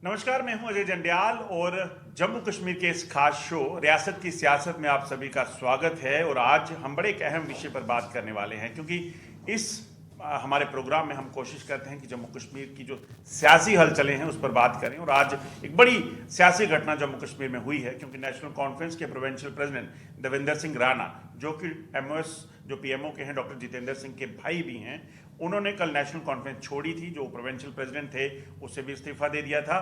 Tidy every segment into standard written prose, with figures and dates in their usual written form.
नमस्कार, मैं हूं अजय जंडियाल और जम्मू कश्मीर के इस खास शो रियासत की सियासत में आप सभी का स्वागत है। और आज हम बड़े एक अहम विषय पर बात करने वाले हैं, क्योंकि इस हमारे प्रोग्राम में हम कोशिश करते हैं कि जम्मू कश्मीर की जो सियासी हलचलें हैं उस पर बात करें। और आज एक बड़ी सियासी घटना जम्मू कश्मीर में हुई है, क्योंकि नेशनल कॉन्फ्रेंस के प्रोविंशियल प्रेसिडेंट देवेंद्र सिंह राणा, जो कि एमओएस जो पीएमओ के हैं डॉक्टर जितेंद्र सिंह के भाई भी हैं, उन्होंने कल नेशनल कॉन्फ्रेंस छोड़ी थी। जो प्रोविंशियल प्रेसिडेंट थे उससे भी इस्तीफा दे दिया था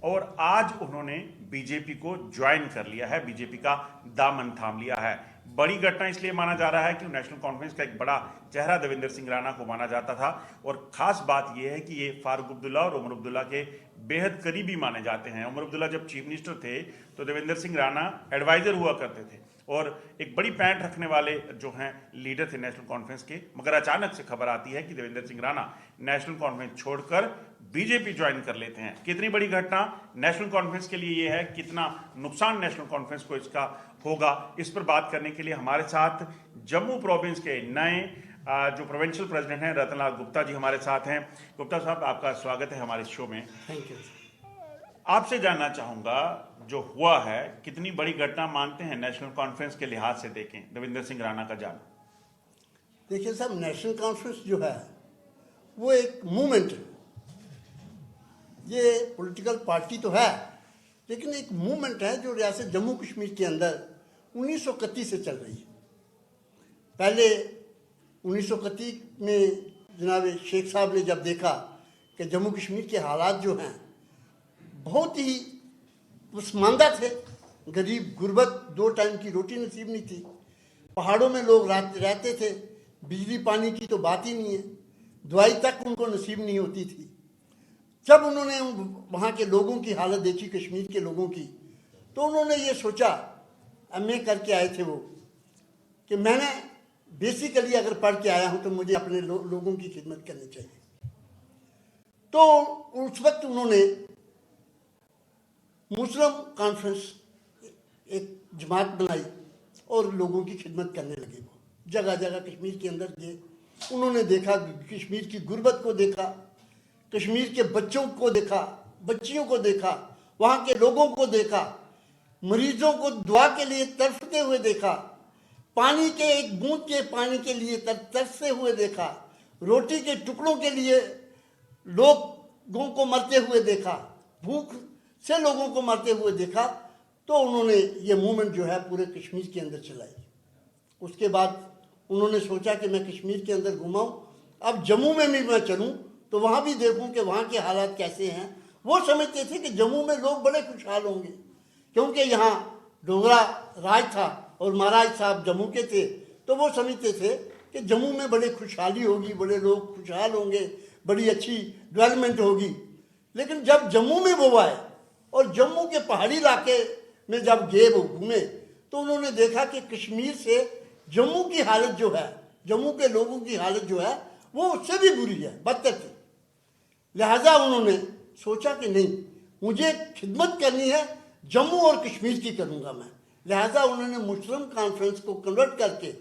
और आज उन्होंने बीजेपी को ज्वाइन कर लिया है, बीजेपी का दामन थाम लिया है। बड़ी घटना इसलिए माना जा रहा है कि नेशनल कॉन्फ्रेंस का एक बड़ा चेहरा देवेंद्र सिंह राणा को माना जाता था। और खास बात यह है कि ये फारूक अब्दुल्ला और उमर अब्दुल्ला के बेहद करीबी माने जाते हैं। उमर अब्दुल्ला जब चीफ मिनिस्टर थे तो देवेंद्र सिंह राणा एडवाइजर हुआ करते थे और एक बड़ी पैंट रखने वाले जो हैं लीडर थे नेशनल कॉन्फ्रेंस के। मगर अचानक से खबर आती है कि देवेंद्र सिंह राणा नेशनल कॉन्फ्रेंस छोड़कर बीजेपी ज्वाइन कर लेते हैं। कितनी बड़ी घटना नेशनल कॉन्फ्रेंस के लिए यह है, कितना नुकसान नेशनल कॉन्फ्रेंस को इसका होगा, इस पर बात करने के लिए हमारे साथ जम्मू प्रोविंस के नए जो प्रोविंशियल प्रेसिडेंट हैं रतनलाल गुप्ता जी हमारे साथ हैं। गुप्ता साहब, आपका स्वागत है हमारे शो में। Thank you. आपसे जानना चाहूंगा, जो हुआ है कितनी बड़ी घटना मानते हैं नेशनल कॉन्फ्रेंस के लिहाज से देखें देवेंद्र सिंह राणा का जाना? देखिए साहब, नेशनल कॉन्फ्रेंस जो है वो एक मूवमेंट है। ये पॉलिटिकल पार्टी तो है, लेकिन एक मूवमेंट है जो रियासत जम्मू कश्मीर के अंदर 1931 से चल रही है। पहले 1931 में जनाब शेख साहब ने जब देखा कि जम्मू कश्मीर के हालात जो हैं बहुत ही पसमानदा थे, गरीब गुर्बत, 2 टाइम की रोटी नसीब नहीं थी, पहाड़ों में लोग रहते थे, बिजली पानी की तो बात ही नहीं है, दवाई तक उनको नसीब नहीं होती थी। जब उन्होंने वहाँ के लोगों की हालत देखी, कश्मीर के लोगों की, तो उन्होंने ये सोचा, एमए करके आए थे वो, कि मैंने बेसिकली अगर पढ़ के आया हूँ तो मुझे अपने लोगों की खिदमत करनी चाहिए। तो उस वक्त उन्होंने मुस्लिम कॉन्फ्रेंस एक जमात बनाई और लोगों की खिदमत करने लगे। वो जगह जगह कश्मीर के अंदर गए, उन्होंने देखा, कश्मीर की गुर्बत को देखा, कश्मीर के बच्चों को देखा, बच्चियों को देखा, वहाँ के लोगों को देखा, मरीजों को दुआ के लिए तरसते हुए देखा, पानी के एक बूंद के पानी के लिए तरसते हुए देखा, रोटी के टुकड़ों के लिए लोगों को मरते हुए देखा, भूख से लोगों को मरते हुए देखा। तो उन्होंने ये मूवमेंट जो है पूरे कश्मीर के अंदर चलाई। उसके बाद उन्होंने सोचा कि मैं कश्मीर के अंदर घुमाऊं, अब जम्मू में भी मैं चलूं तो वहाँ भी देखूं कि वहाँ के हालात कैसे हैं। वो समझते थे कि जम्मू में लोग बड़े खुशहाल होंगे, क्योंकि यहाँ डोगरा राज था और महाराज साहब जम्मू के थे, तो वो समझते थे कि जम्मू में बड़े खुशहाली होगी, बड़े लोग खुशहाल होंगे, बड़ी अच्छी डेवलपमेंट होगी। लेकिन जब जम्मू में वो आए और जम्मू के पहाड़ी इलाके में जब गए, वो घूमे, तो उन्होंने देखा कि कश्मीर से जम्मू की हालत जो है, जम्मू के लोगों की हालत जो है वो उससे भी बुरी है, बदतर थी। लिहाजा उन्होंने सोचा कि नहीं, मुझे खिदमत करनी है, जम्मू और कश्मीर की करूँगा मैं। लिहाजा उन्होंने मुस्लिम कॉन्फ्रेंस को कन्वर्ट करके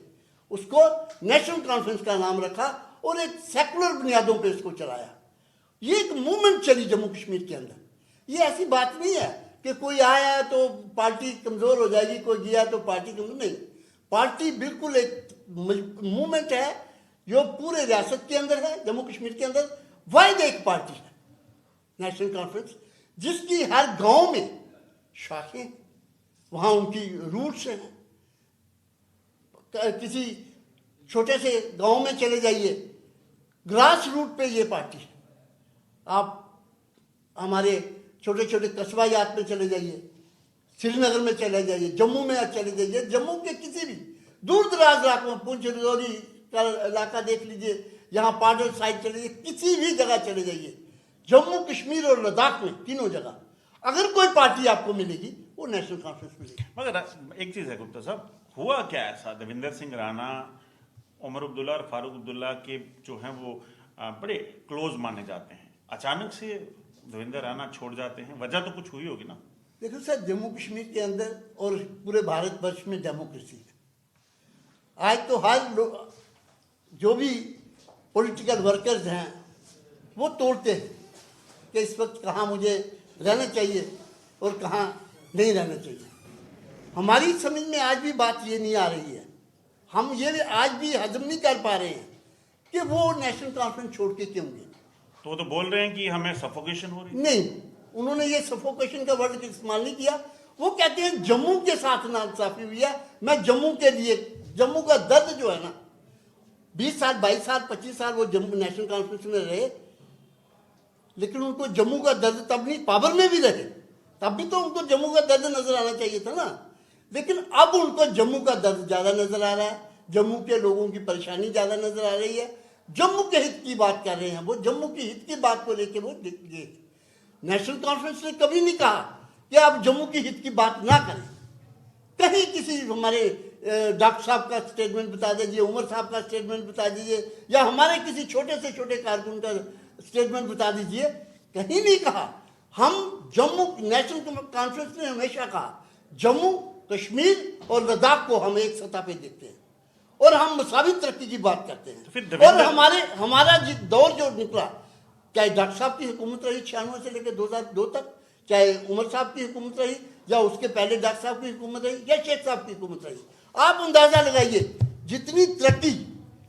उसको नेशनल कॉन्फ्रेंस का नाम रखा और एक सेकुलर बुनियादों पर इसको चलाया। ये एक मूवमेंट चली जम्मू कश्मीर के अंदर। ये ऐसी बात नहीं है कि कोई आया तो पार्टी कमज़ोर हो जाएगी, कोई गया तो पार्टी कमज़ोर, नहीं। पार्टी बिल्कुल एक मूवमेंट है जो पूरे रियासत के अंदर है, जम्मू कश्मीर के अंदर वाहिद एक पार्टी है नेशनल कॉन्फ्रेंस, जिसकी हर गांव में शाखें, वहाँ उनकी रूट्स हैं। किसी छोटे से गांव में चले जाइए, ग्रास रूट पे ये पार्टी है। आप हमारे छोटे छोटे कस्बायात में चले जाइए, श्रीनगर में चले जाइए, जम्मू में चले जाइए, जम्मू के किसी भी दूर दराज इलाकों में, पुंछ राजौरी का इलाका देख लीजिए, यहाँ पाडल साइड चले जाइए, किसी भी जगह चले जाइए, जम्मू कश्मीर और लद्दाख में, तीनों जगह अगर कोई पार्टी आपको मिलेगी वो नेशनल कॉन्फ्रेंस मिलेगी। मगर एक चीज़ है गुप्ता साहब, हुआ क्या ऐसा? देवेंद्र सिंह राणा, उमर अब्दुल्ला और फारूक अब्दुल्ला के जो हैं वो बड़े क्लोज माने जाते हैं, अचानक से देवेंद्र राणा छोड़ जाते हैं, वजह तो कुछ हुई होगी ना? देखो सर, जम्मू कश्मीर के अंदर और पूरे भारतवर्ष में डेमोक्रेसी है। आज तो हर जो भी पॉलिटिकल वर्कर्स हैं वो तोड़ते हैं कि इस वक्त कहाँ मुझे रहना चाहिए और कहाँ नहीं रहना चाहिए। हमारी समझ में आज भी बात ये नहीं आ रही है, हम ये आज भी हजम नहीं कर पा रहे हैं कि वो नेशनल कॉन्फ्रेंस छोड़ के क्यों गए। तो वो तो बोल रहे हैं कि हमें सफोकेशन हो रही है। नहीं, उन्होंने ये सफोकेशन का वर्ड इस्तेमाल नहीं किया। वो कहते हैं जम्मू के साथ नाइंसाफी हुई है। मैं जम्मू के लिए, जम्मू का दर्द जो है ना, 20 साल 22 साल 25 साल वो जम्मू नेशनल कॉन्फ्रेंस में रहे, लेकिन उनको जम्मू का दर्द तब नहीं, पावर में भी रहे तब भी तो उनको जम्मू का दर्द नजर आना चाहिए था ना। लेकिन अब उनको जम्मू का दर्द ज्यादा नजर आ रहा है, जम्मू के लोगों की परेशानी ज्यादा नजर आ रही है। जम्मू के हित की बात कर रहे हैं वो, जम्मू के हित की बात को लेकर वो नेशनल कॉन्फ्रेंस ने कभी नहीं कहा कि आप जम्मू की हित की बात ना करें। कहीं किसी हमारे डॉक्टर साहब का स्टेटमेंट बता दीजिए, उमर साहब का स्टेटमेंट बता दीजिए, या हमारे किसी छोटे से छोटे कारकुन का स्टेटमेंट बता दीजिए, कहीं नहीं कहा। हम जम्मू नेशनल कॉन्फ्रेंस ने हमेशा कहा जम्मू कश्मीर और लद्दाख को हम एक सतह पे देखते हैं और हम मसावी तरक्की की बात करते हैं। और हमारा दौर जो निकला, चाहे डॉक्टर साहब की हुकूमत रही 96 से लेकर 2002 तक, चाहे उमर साहब की हुकूमत रही, या उसके पहले डॉक्टर साहब की हुकूमत रही, या शेख साहब की हुकूमत रही, आप अंदाजा लगाइए जितनी तरक्की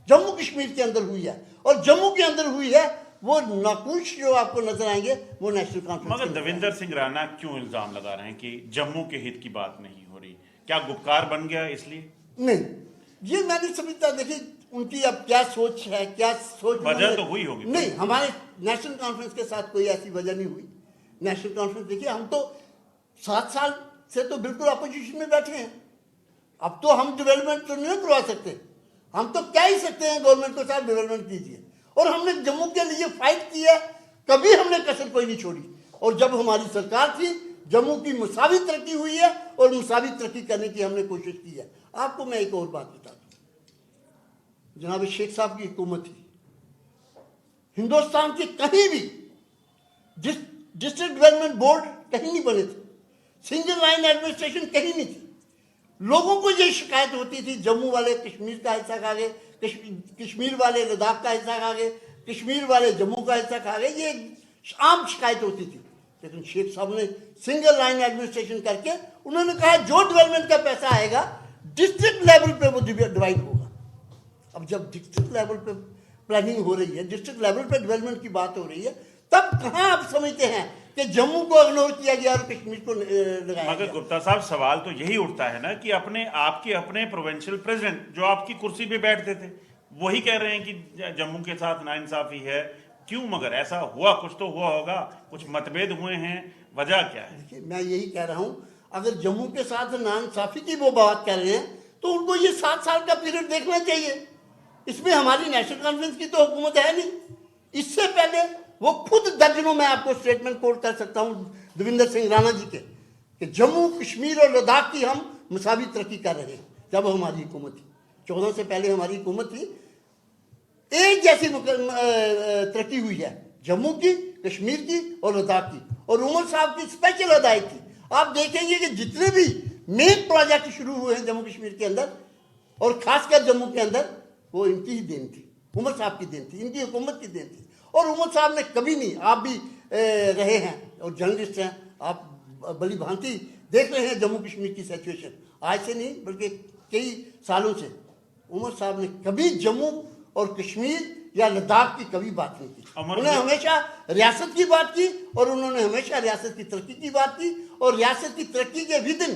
जम्मू कश्मीर के अंदर हुई है और जम्मू के अंदर हुई है, वो नाकुश जो आपको नजर आएंगे वो नेशनल कॉन्फ्रेंस। मगर देवेंद्र सिंह राणा क्यों इल्जाम लगा रहे हैं कि जम्मू के हित की बात नहीं हो रही? क्या गुपकार बन गया इसलिए? नहीं, ये मैं नहीं समझता। देखिए उनकी अब क्या सोच है, क्या सोच वजह तो हुई होगी। नहीं, हमारे नेशनल कॉन्फ्रेंस के साथ कोई ऐसी वजह नहीं हुई। नेशनल कॉन्फ्रेंस देखिए, हम तो 7 साल से तो बिल्कुल अपोजिशन में बैठे हैं। अब तो हम डेवलपमेंट तो नहीं करवा सकते, हम तो कह ही सकते हैं गवर्नमेंट को साहब डेवलपमेंट कीजिए। और हमने जम्मू के लिए फाइट की है, कभी हमने कसर कोई नहीं छोड़ी। और जब हमारी सरकार थी, जम्मू की मुसावी तरक्की हुई है और मुसावी तरक्की करने की हमने कोशिश की है। आपको मैं एक और बात बता दूं, जनाब शेख साहब की हुकूमत थी, हिंदुस्तान के कहीं भी डिस्ट्रिक्ट डेवलपमेंट बोर्ड कहीं नहीं बने थे, सिंगल लाइन एडमिनिस्ट्रेशन कहीं नहीं थी। लोगों को ये शिकायत होती थी जम्मू वाले कश्मीर का हिस्सा खा गए, कश्मीर वाले लद्दाख का हिस्सा खा गए, कश्मीर वाले जम्मू का हिस्सा खा गए, ये आम शिकायत होती थी। लेकिन शेख साहब ने सिंगल लाइन एडमिनिस्ट्रेशन करके उन्होंने कहा जो डेवलपमेंट का पैसा आएगा डिस्ट्रिक्ट लेवल पे वो डिवाइड होगा। अब जब डिस्ट्रिक्ट लेवल पे प्लानिंग हो रही है, डिस्ट्रिक्ट लेवल पे डेवलपमेंट की बात हो रही है, तब कहां आप समझते हैं कि जम्मू को इग्नोर किया गया और कश्मीर को लगाया मगर गया? गुप्ता साहब, सवाल तो यही उठता है ना कि आपके अपने प्रोविंशियल प्रेसिडेंट जो आपकी कुर्सी पे बैठते थे, वही कह रहे हैं कि जम्मू के साथ नाइंसाफी है। क्यों? मगर ऐसा हुआ, कुछ तो हुआ होगा, कुछ मतभेद हुए हैं, वजह क्या है? देखिए मैं यही कह रहा हूं, अगर जम्मू के साथ नाइंसाफी की वो बात कर रहे हैं तो उनको ये 7 साल का पीरियड देखना चाहिए। इसमें हमारी नेशनल कॉन्फ्रेंस की तो हुकूमत है नहीं। इससे पहले वो खुद दर्जनों में आपको स्टेटमेंट कोट कर सकता हूं देवेंद्र सिंह राणा जी के, कि जम्मू कश्मीर और लद्दाख की हम मुसावी तरक्की कर रहे हैं। जब हमारी हुकूमत थी, 14 से पहले हमारी हुकूमत थी, एक जैसी तरक्की हुई है जम्मू की, कश्मीर की और लद्दाख की। और उमर साहब की स्पेशल अदायत थी। आप देखेंगे कि जितने भी मेन प्रोजेक्ट शुरू हुए हैं जम्मू कश्मीर के अंदर और खासकर जम्मू के अंदर, वो इनकी ही देन थी, उमर साहब की देन थी, इनकी हुकूमत की देन थी। और उमर साहब ने कभी नहीं, आप भी रहे हैं और जर्नलिस्ट हैं, आप बड़ी भांति देख रहे हैं जम्मू कश्मीर की सिचुएशन, आज से नहीं बल्कि कई सालों से। उमर साहब ने कभी जम्मू और कश्मीर या लद्दाख की कभी बात नहीं की। उन्होंने हमेशा रियासत की बात की और उन्होंने हमेशा रियासत की तरक्की की बात की। और रियासत की तरक्की के विदिन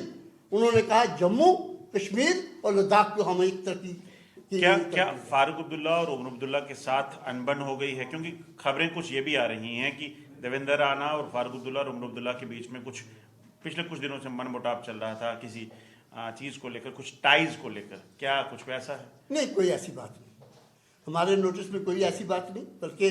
उन्होंने कहा जम्मू कश्मीर और लद्दाख को हम एक तरक्की। क्या फारूक अब्दुल्ला और उमर अब्दुल्ला के साथ अनबन हो गई है? क्योंकि खबरें कुछ ये भी आ रही हैं कि देवेंद्र राणा और फारूक अब्दुल्ला और उमर अब्दुल्ला के बीच में कुछ पिछले कुछ दिनों से मनमुटाव चल रहा था किसी चीज को लेकर, कुछ टाइज को लेकर। क्या कुछ वैसा है? नहीं, कोई ऐसी बात नहीं, हमारे नोटिस में कोई ऐसी बात नहीं। बल्कि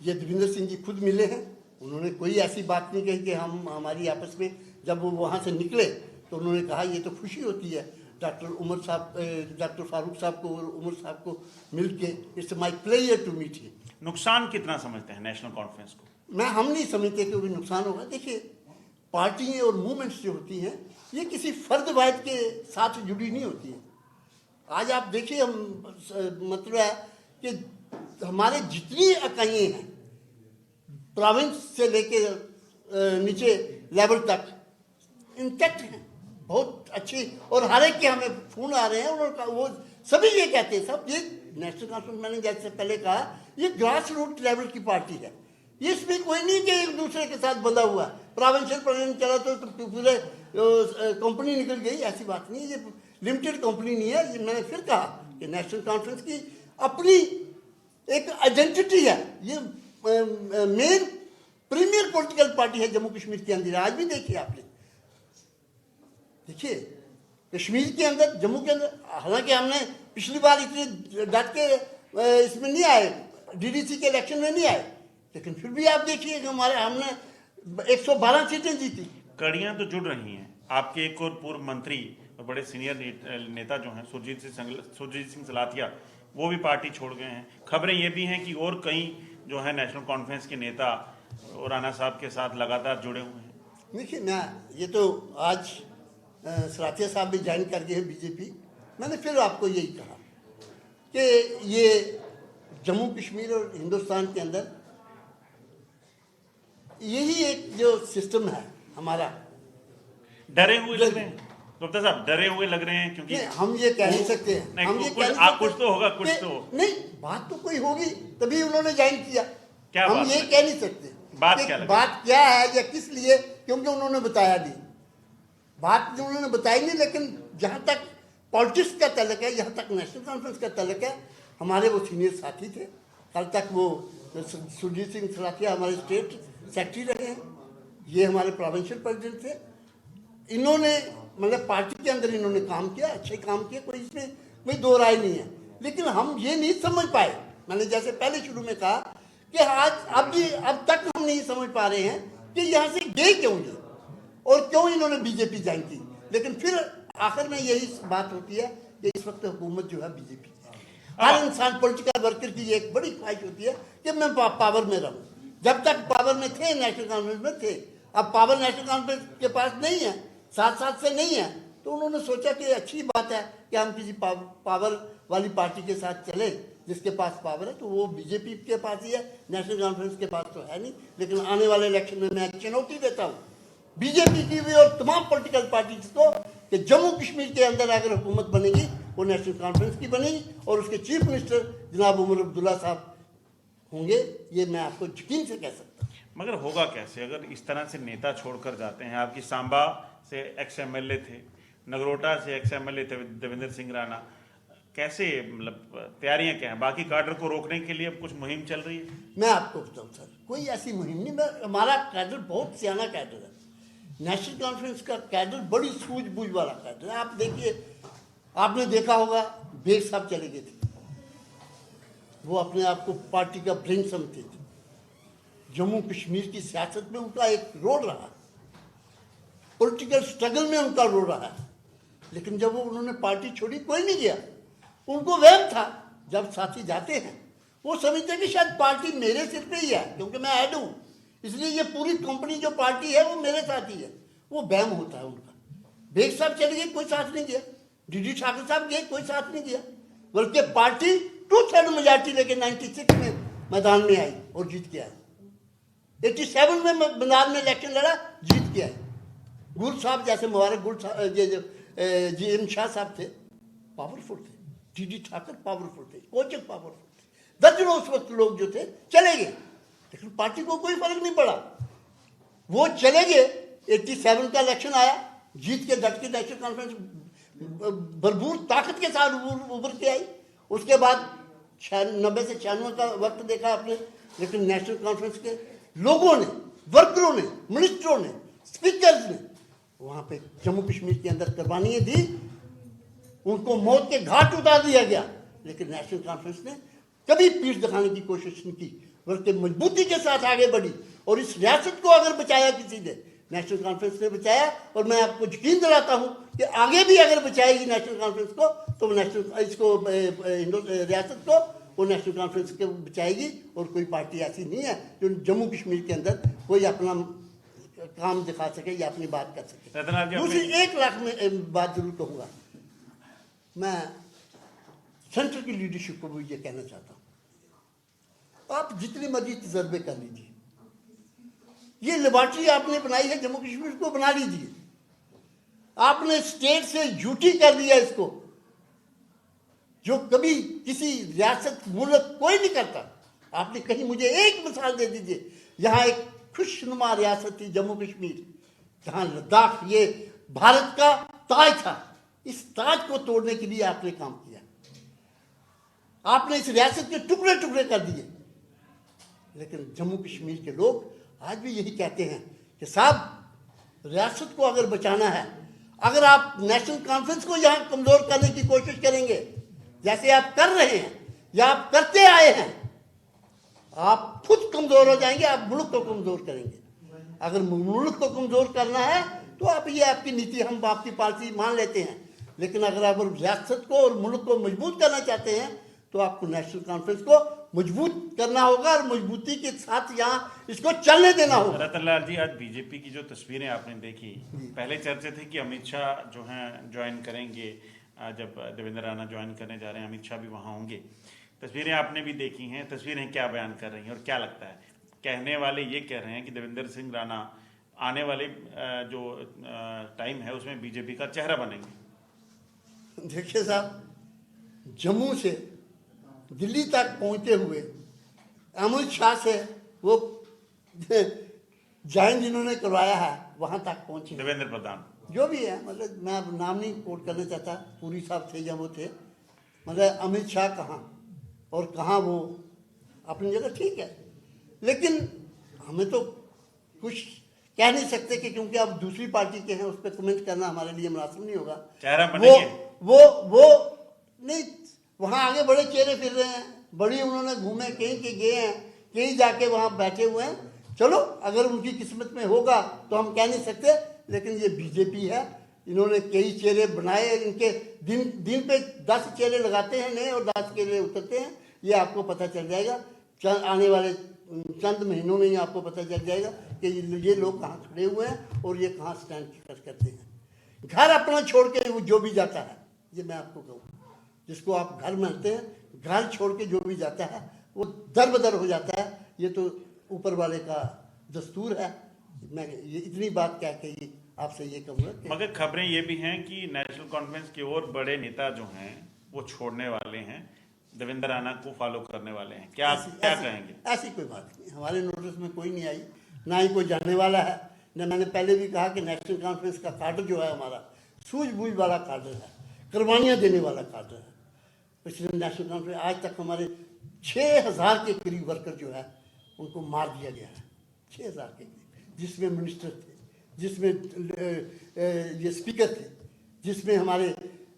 ये देवेंद्र सिंह जी खुद मिले हैं, उन्होंने कोई ऐसी बात नहीं कही कि हमारी आपस में। जब वो वहाँ से निकले तो उन्होंने कहा ये तो खुशी होती है डॉक्टर फारूक साहब को और उमर साहब को मिलके, it's my pleasure to meet you. नुकसान कितना समझते हैं नेशनल कॉन्फ्रेंस को? हम नहीं समझते कि कोई नुकसान होगा। देखिए पार्टियाँ और मूवमेंट्स जो होती हैं ये किसी फर्द वाहिद के साथ जुड़ी नहीं होती है। आज आप देखिए, मतलब है कि हमारे जितनी इकाइयाँ हैं, प्रोविंस से लेके नीचे लेवल तक इंटैक्ट हैं, बहुत अच्छी। और हर एक के हमें फोन आ रहे हैं, उन्होंने वो सभी ये कहते हैं, सब ये नेशनल कॉन्फ्रेंस, मैंने जैसे पहले कहा, ये ग्रास रूट लेवल की पार्टी है। ये इसमें कोई नहीं कि एक दूसरे के साथ बंधा हुआ है, प्रोविंशियल प्रेसिडेंट चला तो पूरे कंपनी निकल गई, ऐसी बात नहीं है। ये लिमिटेड कंपनी नहीं है। ये मैंने फिर कहा कि नेशनल कॉन्फ्रेंस की अपनी एक आइडेंटिटी है। ये मेन प्रीमियर पॉलिटिकल पार्टी है जम्मू कश्मीर के अंदर। आज भी देखिए आपने, देखिए कश्मीर के अंदर, जम्मू के अंदर, हालांकि हमने पिछली बार इतने डट के इसमें नहीं आए, डीडीसी के इलेक्शन में नहीं आए, लेकिन फिर भी आप देखिए कि हमने 112 सीटें जीती। कड़ियां तो जुड़ रही हैं। आपके एक और पूर्व मंत्री और बड़े सीनियर नेता जो हैं सुरजीत सिंह सलाथिया, वो भी पार्टी छोड़ गए हैं। खबरें ये भी हैं कि और कई जो है नेशनल कॉन्फ्रेंस के नेता और राणा साहब के साथ लगातार जुड़े हुए हैं। देखिए मैं, ये तो आज सलाथिया साहब भी ज्वाइन कर गए हैं बीजेपी। मैंने फिर आपको यही कहा कि ये जम्मू कश्मीर और हिंदुस्तान के अंदर यही एक जो सिस्टम है हमारा। डरे हुए लग रहे हैं गुप्ता साहब, डरे हुए लग रहे हैं, क्योंकि हम ये कह नहीं सकते हैं, नहीं, हम ये कुछ कह नहीं कुछ सकते तो होगा, कुछ कि तो नहीं, बात तो कोई होगी तभी उन्होंने ज्वाइन किया। क्या हम बात ये है? कह नहीं सकते बात कि क्या लगी? बात क्या है या किस लिए, क्योंकि उन्होंने बताया नहीं, बात जो उन्होंने बताई नहीं। लेकिन जहाँ तक पॉलिटिक्स का तल्लक है, जहाँ तक नेशनल कॉन्फ्रेंस का तल्लक है, हमारे वो सीनियर साथी थे। कल तक वो सुरजीत सिंह सलाथिया हमारे स्टेट सेक्रेटरी रहे हैं, ये हमारे प्रोविंशियल प्रेसिडेंट थे। इन्होंने मतलब पार्टी के अंदर इन्होंने काम किया, अच्छे काम किए, कोई इसमें कोई दो राय नहीं है। लेकिन हम ये नहीं समझ पाए, मैंने जैसे पहले शुरू में कहा कि आज अब तक हम नहीं समझ पा रहे हैं कि यहाँ से गए क्यों ये और क्यों इन्होंने बीजेपी ज्वाइन की। लेकिन फिर आखिर में यही बात होती है कि इस वक्त हुकूमत जो है बीजेपी है। हर इंसान, पॉलिटिकल वर्कर की एक बड़ी ख्वाहिश होती है कि मैं पावर में रहूं। जब तक पावर में थे, नेशनल कॉन्फ्रेंस में थे, अब पावर नेशनल कॉन्फ्रेंस के पास नहीं है, साथ से नहीं है, तो उन्होंने सोचा कि अच्छी बात है कि हम किसी पावर वाली पार्टी के साथ चले, जिसके पास पावर है। तो वो बीजेपी के पास ही है, नेशनल कॉन्फ्रेंस के पास तो है नहीं। लेकिन आने वाले इलेक्शन में मैं चुनौती देता हूँ बीजेपी की भी और तमाम पॉलिटिकल पार्टीज को कि जम्मू कश्मीर के अंदर अगर हुकूमत बनेगी वो नेशनल कॉन्फ्रेंस की बनेगी और उसके चीफ मिनिस्टर जनाब उमर अब्दुल्ला साहब होंगे। ये मैं आपको यकीन से कह सकता हूँ। मगर होगा कैसे अगर इस तरह से नेता छोड़कर जाते हैं? आपकी सांबा से एक्स एमएलए थे, नगरोटा से एक्स एमएलए थे देवेंद्र सिंह राणा, कैसे, मतलब तैयारियां क्या हैं? बाकी काडर को रोकने के लिए अब कुछ मुहिम चल रही है? मैं आपको बताऊं सर, कोई ऐसी मुहिम नहीं। हमारा कैडर बहुत सियाना कैडर है। नेशनल कॉन्फ्रेंस का कैडर बड़ी सूझबूझ वाला कैडर है। आप देखिए, आपने देखा होगा बेग साहब चले गए थे, वो अपने आप को पार्टी का ब्रेन समझते थे। जम्मू कश्मीर की सियासत में उनका एक रोल रहा, पॉलिटिकल स्ट्रगल में उनका रोल रहा। लेकिन जब वो उन्होंने पार्टी छोड़ी, कोई नहीं गया। उनको वहम था, जब साथी जाते हैं वो समझते हैं कि शायद पार्टी मेरे सिर पे ही है, क्योंकि मैं हेड हूँ, इसलिए ये पूरी कंपनी जो पार्टी है वो मेरे साथ ही है। वो वहम होता है उनका। बेग साहब चले गए, कोई साथ नहीं गया। डीडी ठाकुर साहब गए, कोई साथ नहीं गया। बल्कि पार्टी 2/3 मेजॉरिटी लेके 96 में मैदान में आई और जीत के आई। 87 में मैदान में इलेक्शन लड़ा, जीत के आई। गुल साहब जैसे, मुबारक गुल साहब, जी एम शाह साहब थे, पावरफुल थे। डीडी ठाकुर पावरफुल थे, कोचक पावरफुल थे। दर्जनों उस वक्त लोग जो थे चले गए, लेकिन पार्टी को कोई फर्क नहीं पड़ा। वो चले गए। 87 का इलेक्शन आया, जीत के डट के नेशनल कॉन्फ्रेंस भरपूर ताकत के साथ उभर के आई। उसके बाद 90 से 96 का वक्त देखा आपने, लेकिन नेशनल कॉन्फ्रेंस के लोगों ने, वर्करों ने, मिनिस्टरों ने, स्पीकर्स ने वहाँ पे जम्मू कश्मीर के अंदर कुर्बानियाँ दी। उनको मौत के घाट उतार दिया गया, लेकिन नेशनल कॉन्फ्रेंस ने कभी पीठ दिखाने की कोशिश नहीं की, बल्कि मजबूती के साथ आगे बढ़ी। और इस रियासत को अगर बचाया किसी ने, नेशनल कॉन्फ्रेंस ने बचाया। और मैं आपको यकीन दिलाता हूँ कि आगे भी अगर बचाएगी नेशनल कॉन्फ्रेंस को, तो रियासत को वो नेशनल कॉन्फ्रेंस के बचाएगी। और कोई पार्टी ऐसी नहीं है जो जम्मू कश्मीर के अंदर कोई अपना काम दिखा सके या अपनी बात कर सके। दूसरी 1 लाख में बात जरूर कहूँगा, मैं सेंटर की लीडरशिप को भी ये कहना चाहता हूँ, आप जितने मर्जी तजर्बे कर लीजिए, ये लेबॉर्ट्री आपने बनाई है जम्मू कश्मीर को, बना लीजिए। आपने स्टेट से यूटी कर दिया इसको, जो कभी किसी रियासत मुल्क कोई नहीं करता। आपने कहीं मुझे एक मिसाल दे दीजिए, यहाँ एक खुशनुमा रियासत थी जम्मू कश्मीर, जहाँ लद्दाख ये भारत का ताज था, इस ताज को तोड़ने के लिए आपने काम किया। आपने इस रियासत के टुकड़े टुकड़े कर दिए। लेकिन जम्मू कश्मीर के लोग आज भी यही कहते हैं कि साहब रियासत को अगर बचाना है, अगर आप नेशनल कॉन्फ्रेंस को यहाँ कमजोर करने की कोशिश करेंगे जैसे आप कर रहे हैं या आप करते आए हैं, आप खुद कमजोर हो जाएंगे, आप मुल्क को कमजोर करेंगे। अगर मुल्क को कमजोर करना है तो आप ये आपकी नीति, हम आपकी पॉलिसी मान लेते हैं। लेकिन अगर आप रियासत को और मुल्क को मजबूत करना चाहते हैं तो आपको नेशनल कॉन्फ्रेंस को मजबूत करना होगा और मजबूती के साथ यहाँ इसको चलने देना होगा। रतनलाल जी, आज बीजेपी की जो तस्वीरें आपने देखी, पहले चर्चा थी कि अमित शाह जो हैं ज्वाइन करेंगे, जब देवेंद्र राणा ज्वाइन करने जा रहे हैं अमित शाह भी वहाँ होंगे। तस्वीरें आपने भी देखी हैं, तस्वीरें क्या बयान कर रही हैं और क्या लगता है? कहने वाले ये कह रहे हैं कि देवेंद्र सिंह राणा आने वाले जो टाइम है उसमें बीजेपी का चेहरा बनेंगे। देखिए साहब, जम्मू से दिल्ली तक पहुंचते हुए अमित शाह से वो ज्वाइन जिन्होंने करवाया है वहां तक पहुंचे, देवेंद्र प्रधान जो भी है, मतलब मैं अब नाम नहीं कोट करना चाहता, पूरी साहब थे या वो थे, मतलब अमित शाह कहाँ और कहाँ वो अपनी जगह ठीक है। लेकिन हमें तो कुछ कह नहीं सकते कि क्योंकि आप दूसरी पार्टी के हैं उस पर कमेंट करना हमारे लिए मुनासिब नहीं होगा। चेहरा बनेंगे। वो नहीं, वहाँ आगे बड़े चेहरे फिर रहे हैं, बड़ी उन्होंने घूमे, कहीं के गए हैं, कहीं जाके वहाँ बैठे हुए हैं। चलो अगर उनकी किस्मत में होगा तो हम कह नहीं सकते, लेकिन ये बीजेपी है, इन्होंने कई चेहरे बनाए, इनके दिन पे 10 चेहरे लगाते हैं नए और 10 चेहरे उतरते हैं। ये आपको पता चल जाएगा आने वाले चंद महीनों में ही आपको पता चल जाएगा कि ये लोग कहाँ खड़े हुए हैं और ये कहाँ स्टैंड करते हैं। घर अपना छोड़ के वो जो भी जाता है, ये मैं आपको कहूँ, जिसको आप घर मानते हैं, घर छोड़ के जो भी जाता है वो दर बदर हो जाता है। ये तो ऊपर वाले का दस्तूर है। मैं ये इतनी बात कह के ही आपसे ये कहूँगा। मगर खबरें ये भी हैं कि नेशनल कॉन्फ्रेंस की ओर बड़े नेता जो हैं वो छोड़ने वाले हैं, देवेंद्र राणा को फॉलो करने वाले हैं। क्या कहेंगे? ऐसी कोई बात नहीं, हमारे नोटिस में कोई नहीं आई, ना ही कोई जानने वाला है। न मैंने पहले भी कहा कि नेशनल कॉन्फ्रेंस का कार्डर जो है हमारा सूझबूझ वाला कार्डर है, कुर्बानियाँ देने वाला कार्डर है। पिछले नेशनल कॉन्फ्रेंस आज तक हमारे 6000 के करीब वर्कर जो है उनको मार दिया गया है, 6000 के करीब, जिसमें मिनिस्टर थे, जिसमें ये स्पीकर थे, जिसमें हमारे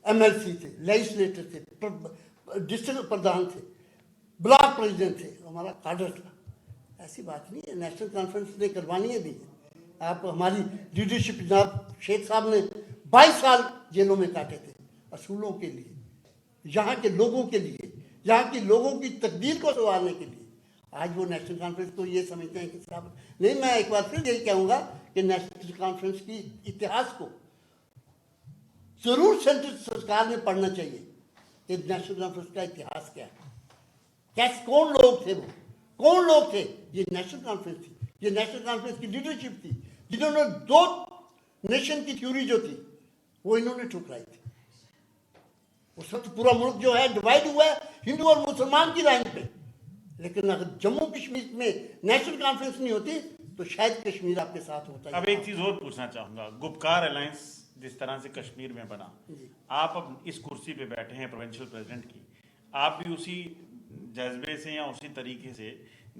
MLC थे, लेजिस्लेटर थे, डिस्ट्रिक्ट प्रधान थे, ब्लॉक प्रेसिडेंट थे, हमारा कार्डर था। ऐसी बात नहीं है, नेशनल कॉन्फ्रेंस ने कुर्बानियाँ दी हैं। आप हमारी लीडरशिप, जनाब शेख साहब ने 22 साल जेलों में काटे थे असूलों के लिए, यहाँ के लोगों के लिए, यहाँ के लोगों की तकदीर को संवारने के लिए। आज वो नेशनल कॉन्फ्रेंस को ये समझते हैं कि साहब नहीं। मैं एक बार फिर यही कहूँगा कि नेशनल कॉन्फ्रेंस की इतिहास को जरूर सेंट्रल सरकार ने पढ़ना चाहिए कि नेशनल कॉन्फ्रेंस का इतिहास क्या है, कैसे, कौन लोग थे, वो कौन लोग थे। ये नेशनल कॉन्फ्रेंस थी, ये नेशनल कॉन्फ्रेंस की लीडरशिप थी जिन्होंने 2 नेशन की थ्योरी जो थी वो इन्होंने ठुकराई थी। उस वक्त पूरा मुल्क जो है डिवाइड हुआ है हिंदू और मुसलमान की लाइन पे। लेकिन अगर जम्मू कश्मीर में नेशनल कॉन्फ्रेंस नहीं होती तो शायद कश्मीर आपके साथ होता। अब एक चीज और पूछना चाहूंगा, गुपकार अलायंस जिस तरह से कश्मीर में बना, आप अब इस कुर्सी पे बैठे हैं प्रोविंशियल प्रेसिडेंट की, आप भी उसी जज्बे से या उसी तरीके से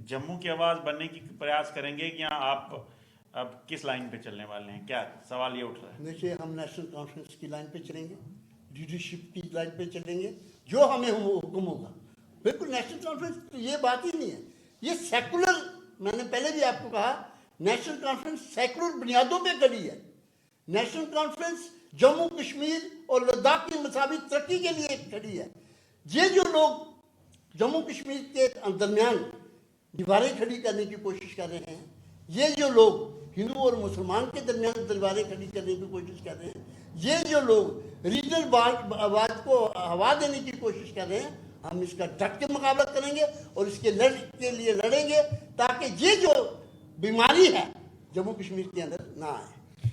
जम्मू की आवाज बनने की प्रयास करेंगे या आप अब किस लाइन पे चलने वाले हैं? क्या सवाल ये उठ रहा है? देखिए, हम नेशनल कॉन्फ्रेंस की लाइन पे चलेंगे, लीडरशिप की लाइन पे चलेंगे, जो हमें हुक्म होगा। बिल्कुल नेशनल कॉन्फ्रेंस तो ये बात ही नहीं है, ये सेकुलर, मैंने पहले भी आपको कहा, नेशनल कॉन्फ्रेंस सेकुलर बुनियादों पे खड़ी है। नेशनल कॉन्फ्रेंस जम्मू कश्मीर और लद्दाख की मसावी तरक्की के लिए खड़ी है। ये जो लोग जम्मू कश्मीर के दरमियान दीवारें खड़ी करने की कोशिश कर रहे हैं, ये जो लोग हिंदू और मुसलमान के दरमियान दीवारें खड़ी करने की कोशिश कर रहे हैं, ये जो लोग रीजनल आवाज को हवा देने की कोशिश कर रहे हैं, हम इसका डट के मुकाबला करेंगे और इसके लिए लड़ेंगे ताकि ये जो बीमारी है जम्मू कश्मीर के अंदर ना आए।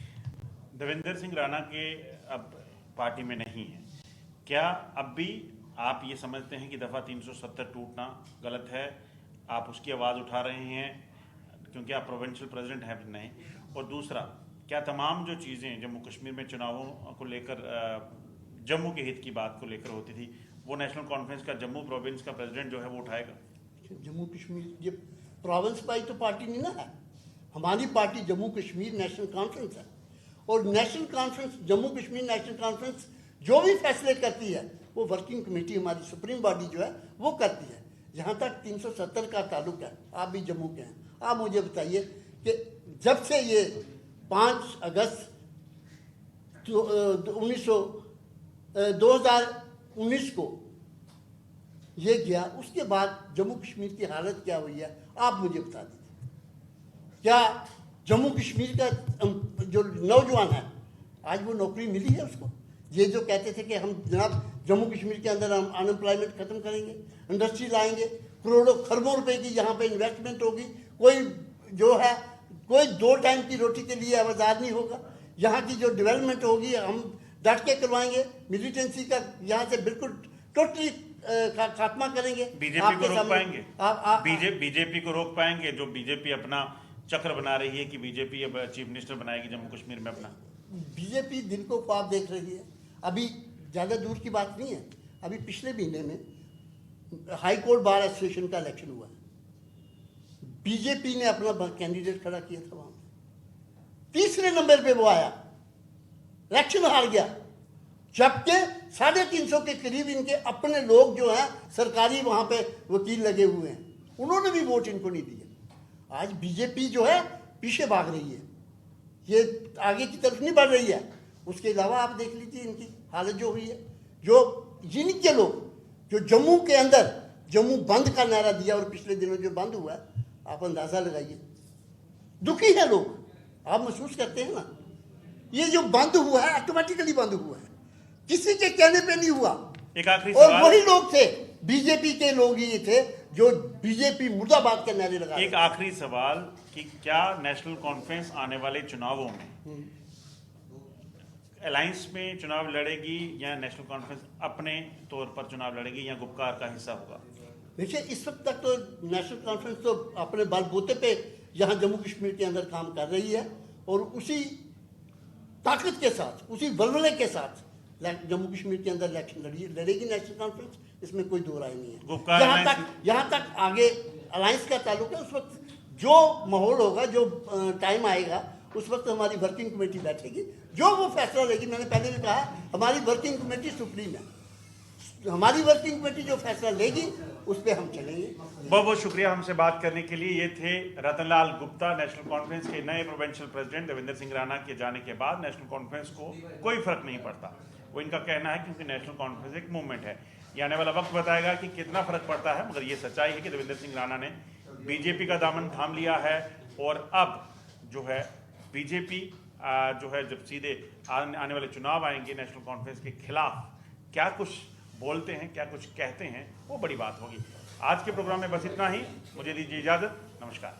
देवेंद्र सिंह राणा के अब पार्टी में नहीं है, क्या अब भी आप ये समझते हैं कि दफ़ा 370 टूटना गलत है? आप उसकी आवाज़ उठा रहे हैं क्योंकि आप प्रोविंशियल प्रेसिडेंट हैं नहीं? और दूसरा, क्या तमाम जो चीज़ें जम्मू कश्मीर में चुनावों को लेकर जम्मू के हित की बात को लेकर होती थी, वो नेशनल कॉन्फ्रेंस का जम्मू प्रोविंस का प्रेसिडेंट जो है वो उठाएगा? जम्मू कश्मीर ये प्रोविंस पाई तो पार्टी नहीं ना है। हमारी party Jammu Kashmir national conference है, और national conference, Jammu Kashmir national conference जो भी फैसले करती है वो वर्किंग कमेटी, हमारी सुप्रीम बॉडी जो है वो करती है। जहाँ तक 370 का ताल्लुक है, आप भी जम्मू के हैं, आप मुझे बताइए कि जब से ये 5 अगस्त 2019 को ये गया, उसके बाद जम्मू कश्मीर की हालत क्या हुई है आप मुझे बता दीजिए। क्या जम्मू कश्मीर का जो नौजवान है आज वो नौकरी मिली है उसको? ये जो कहते थे कि हम जनाब जम्मू कश्मीर के अंदर हम अनएम्प्लॉयमेंट खत्म करेंगे, इंडस्ट्री लाएंगे, करोड़ों खरबों रुपए की यहाँ पे इन्वेस्टमेंट होगी, कोई जो है कोई 2 टाइम की रोटी के लिए आवाज़ार नहीं होगा, यहाँ की जो डेवलपमेंट होगी हम डट के करवाएंगे, मिलिटेंसी का यहाँ से बिल्कुल टोटली खात्मा करेंगे। बीजेपी को रोक पाएंगे? बीजेपी को रोक पाएंगे जो बीजेपी अपना चक्र बना रही है कि बीजेपी अब चीफ मिनिस्टर बनाएगी जम्मू कश्मीर में अपना? बीजेपी दिन को ख्वाब देख रही है। अभी ज़्यादा दूर की बात नहीं है, अभी पिछले महीने में हाई कोर्ट बार एसोसिएशन का इलेक्शन हुआ, बीजेपी ने अपना कैंडिडेट खड़ा किया था, वहां तीसरे नंबर पे वो आया, इलेक्शन हार गया, जबकि 350 के करीब इनके अपने लोग जो हैं सरकारी वहां पे वकील लगे हुए हैं, उन्होंने भी वोट इनको नहीं दिए। आज बीजेपी जो है पीछे भाग रही है, ये आगे की तरफ नहीं बढ़ रही है। उसके अलावा आप देख लीजिए इनकी हालत जो हुई है, जो जिनके लोग जो जम्मू के अंदर जम्मू बंद का नारा दिया और पिछले दिनों जो बंद हुआ है, आप अंदाजा लगाइए, दुखी है लोग, आप महसूस करते हैं ना। ये जो बंद हुआ है ऑटोमेटिकली बंद हुआ है, किसी के कहने पे नहीं हुआ। एक आखिरी और सवाल, वही लोग थे, बीजेपी के लोग ही थे जो बीजेपी मुर्दाबाद के नारे लगा। एक आखिरी सवाल कि क्या नेशनल कॉन्फ्रेंस आने वाले चुनावों में अलायंस में चुनाव लड़ेगी या नेशनल कॉन्फ्रेंस अपने तौर पर चुनाव लड़ेगी या गुपकार का हिस्सा होगा? देखिए इस वक्त तक तो नेशनल कॉन्फ्रेंस तो अपने बलबूते पे यहाँ जम्मू कश्मीर के अंदर काम कर रही है, और उसी ताकत के साथ, उसी वलवले के साथ जम्मू कश्मीर के अंदर इलेक्शन लड़ेगी नेशनल कॉन्फ्रेंस, इसमें कोई दो राय नहीं है। जहाँ तक आगे अलायंस का ताल्लुक है, उस वक्त जो माहौल होगा, जो टाइम आएगा, उस वक्त हमारी वर्किंग कमेटी बैठेगी, जो वो फैसला लेगी। मैंने पहले भी कहा हमारी वर्किंग कमेटी सुप्रीम है, हमारी वर्किंग कमेटी जो फैसला लेगी उस पर हम चलेंगे। बहुत बहुत शुक्रिया हमसे बात करने के लिए। ये थे रतनलाल गुप्ता, नेशनल कॉन्फ्रेंस के नए प्रोविंशियल प्रेसिडेंट। देवेंद्र सिंह राणा के जाने के बाद नेशनल कॉन्फ्रेंस को कोई फर्क नहीं पड़ता, वो इनका कहना है, क्योंकि नेशनल कॉन्फ्रेंस एक मूवमेंट है। ये आने वाला वक्त बताएगा कि कितना फर्क पड़ता है, मगर ये सच्चाई है कि देवेंद्र सिंह राणा ने बीजेपी का दामन थाम लिया है, और अब जो है बीजेपी जो है जब सीधे आने वाले चुनाव आएंगे नेशनल कॉन्फ्रेंस के खिलाफ क्या कुछ बोलते हैं, क्या कुछ कहते हैं, वो बड़ी बात होगी। आज के प्रोग्राम में बस इतना ही, मुझे दीजिए इजाजत, नमस्कार।